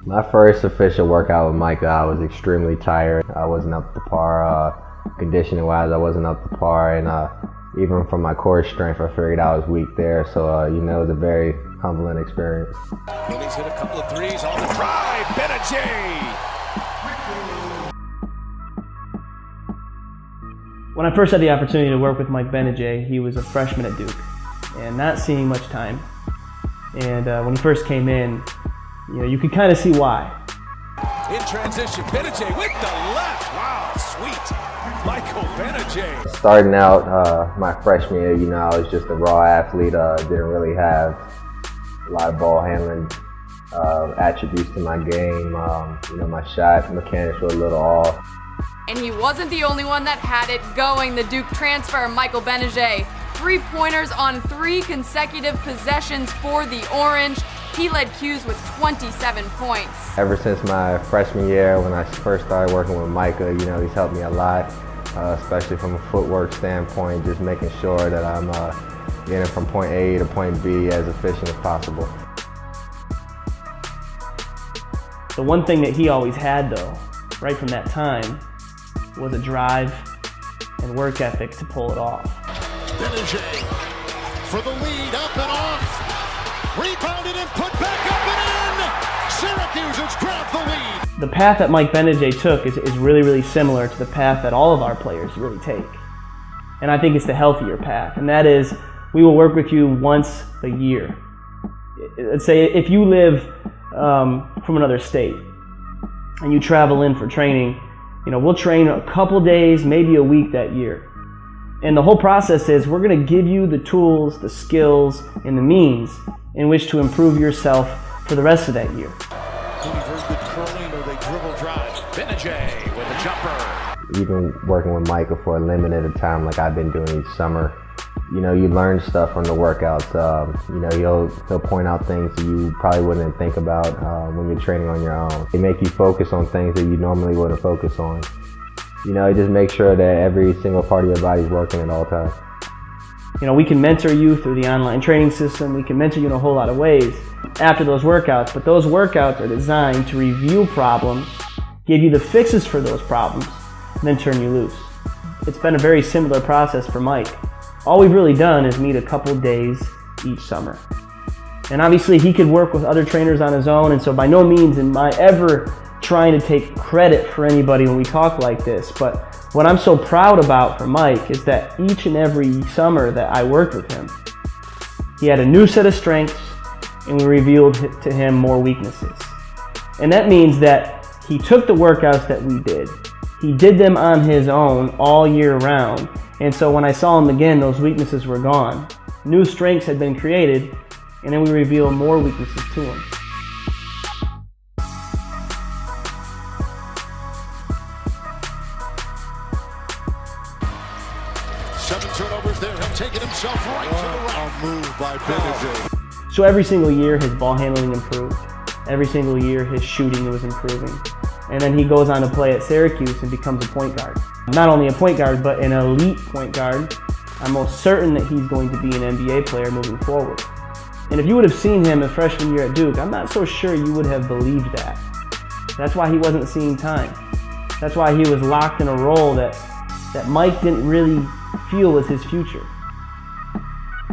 My first official workout with Micah, I was extremely tired. I wasn't up to par, conditioning wise, I wasn't up to par, and even from my core strength, I figured I was weak there. So, it was a very humbling experience. He's hit a couple of threes on the drive. Gbinije! When I first had the opportunity to work with Mike Gbinije, he was a freshman at Duke and not seeing much time. And when he first came in, you could kind of see why. In transition, Gbinije with the left. Wow, sweet. Michael Gbinije. Starting out my freshman year, I was just a raw athlete. Didn't really have a lot of ball handling attributes to my game. My shot mechanics were a little off. And he wasn't the only one that had it going. The Duke transfer, Michael Gbinije, 3-pointers on 3 consecutive possessions for the Orange. He led Q's with 27 points. Ever since my freshman year, when I first started working with Micah, he's helped me a lot, especially from a footwork standpoint, just making sure that I'm getting from point A to point B as efficient as possible. The one thing that he always had, though, right from that time, was a drive and work ethic to pull it off. Gbinije for the lead, up and off. Rebounded and put back up and in! Syracuse has grabbed the lead! The path that Mike Gbinije took is really, really similar to the path that all of our players really take. And I think it's the healthier path, and that is, we will work with you once a year. Let's say if you live from another state and you travel in for training, we'll train a couple days, maybe a week that year. And the whole process is we're going to give you the tools, the skills, and the means in which to improve yourself for the rest of that year. Very good curling or they dribble drive. Gbinije with a jumper. Even working with Micah for a limited time like I've been doing each summer, you learn stuff from the workouts. He'll point out things that you probably wouldn't think about when you're training on your own. They make you focus on things that you normally wouldn't focus on. It just makes sure that every single part of your body is working at all times. We can mentor you through the online training system. We can mentor you in a whole lot of ways after those workouts, but those workouts are designed to review problems, give you the fixes for those problems, and then turn you loose. It's been a very similar process for Mike. All we've really done is meet a couple days each summer. And obviously he could work with other trainers on his own, and so by no means am I ever trying to take credit for anybody when we talk like this, but what I'm so proud about for Mike is that each and every summer that I worked with him, he had a new set of strengths and we revealed to him more weaknesses. And that means that he took the workouts that we did, he did them on his own all year round, and so when I saw him again, those weaknesses were gone. New strengths had been created, and then we revealed more weaknesses to him. Seven turnovers there, him taking himself right to the right. A move by Gbinije. So every single year his ball handling improved. Every single year his shooting was improving. And then he goes on to play at Syracuse and becomes a point guard. Not only a point guard, but an elite point guard. I'm most certain that he's going to be an NBA player moving forward. And if you would have seen him in freshman year at Duke, I'm not so sure you would have believed that. That's why he wasn't seeing time. That's why he was locked in a role that Mike didn't really feel was his future.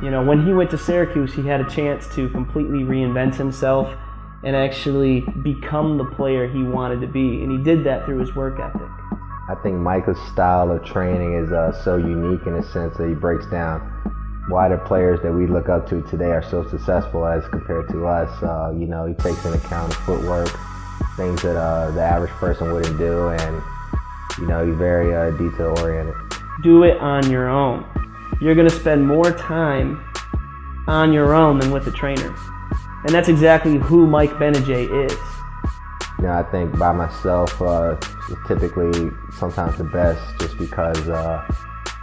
When he went to Syracuse, he had a chance to completely reinvent himself and actually become the player he wanted to be. And he did that through his work ethic. I think Micah's style of training is so unique in a sense that he breaks down why the players that we look up to today are so successful as compared to us. He takes into account footwork, things that the average person wouldn't do, and he's very detail oriented. Do it on your own. You're going to spend more time on your own than with a trainer. And that's exactly who Mike Gbinije is. I think by myself is typically sometimes the best, just because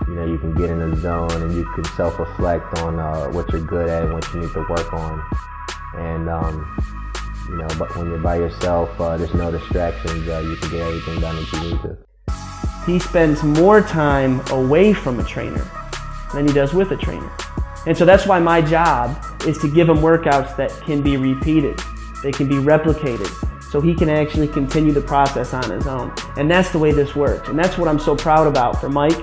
you can get in the zone and you can self-reflect on what you're good at and what you need to work on. And but when you're by yourself, there's no distractions. You can get everything done that you need to. He spends more time away from a trainer than he does with a trainer. And so that's why my job is to give him workouts that can be repeated, they can be replicated, so he can actually continue the process on his own. And that's the way this works. And that's what I'm so proud about for Mike,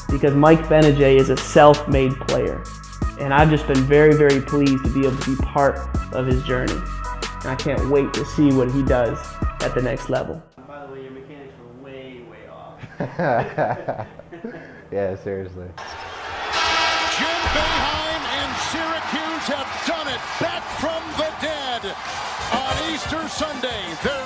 because Mike Gbinije is a self-made player. And I've just been very, very pleased to be able to be part of his journey. And I can't wait to see what he does at the next level. By the way, your mechanics were way, way off. Yeah, seriously. Jim Boeheim and Syracuse have done it back from the dead on Easter Sunday. They're